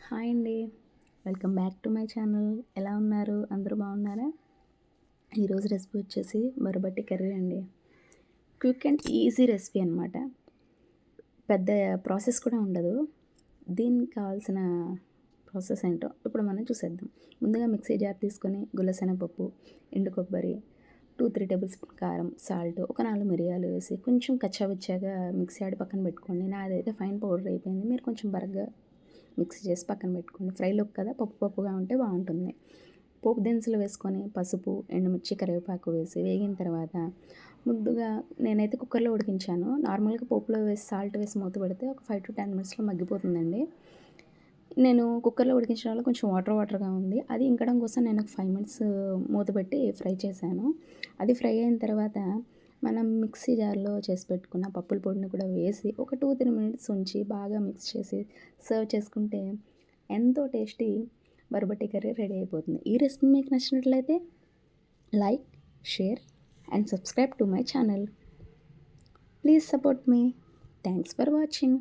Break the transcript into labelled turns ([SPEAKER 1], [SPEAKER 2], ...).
[SPEAKER 1] Hi అండి. Welcome back to my channel. ఎలా ఉన్నారు? అందరూ బాగున్నారా? ఈరోజు రెసిపీ వచ్చేసి బొరబట్టి కర్రీ అండి. క్విక్ అండ్ ఈజీ రెసిపీ అనమాట. పెద్ద ప్రాసెస్ కూడా ఉండదు. దీనికి కావాల్సిన ప్రాసెస్ ఏంటో ఇప్పుడు మనం చూసేద్దాం. ముందుగా మిక్సీ జార్ తీసుకొని గులశనగపప్పు, ఎండు కొబ్బరి, 2-3 టేబుల్ స్పూన్ కారం, సాల్ట్, ఒక 4 మిరియాలు వేసి కొంచెం కచ్చాపిచ్చాగా మిక్సీ ఆడి పక్కన పెట్టుకోండి. నాదైతే ఫైన్ పౌడర్ అయిపోయింది. మీరు కొంచెం బరగ్గా మిక్సీ చేసి పక్కన పెట్టుకోండి. ఫ్రైలోకి కదా పప్పుగా ఉంటే బాగుంటుంది. పోపు దినుసులు వేసుకొని పసుపు, ఎండుమిర్చి, కరివేపాకు వేసి వేగిన తర్వాత ముందుగా నేనైతే కుక్కర్లో ఉడికించాను. నార్మల్గా పోపులో వేసి సాల్ట్ వేసి మూత పెడితే ఒక 5-10 మినిట్స్లో మగ్గిపోతుందండి. నేను కుక్కర్లో ఉడికించడం వల్ల కొంచెం వాటర్గా ఉంది. అది ఇంకడం కోసం నేను ఒక 5 మినిట్స్ మూత పెట్టి ఫ్రై చేశాను. అది ఫ్రై అయిన తర్వాత మనం మిక్సీ జార్లో చేసి పెట్టుకున్న పప్పుల పొడిని కూడా వేసి ఒక 2-3 మినిట్స్ ఉంచి బాగా మిక్స్ చేసి సర్వ్ చేసుకుంటే ఎంతో టేస్టీ బొరబట్టి కర్రీ రెడీ అయిపోతుంది. ఈ రెసిపీ మీకు నచ్చినట్లయితే like, share and subscribe to my channel. Please support me. Thanks for watching.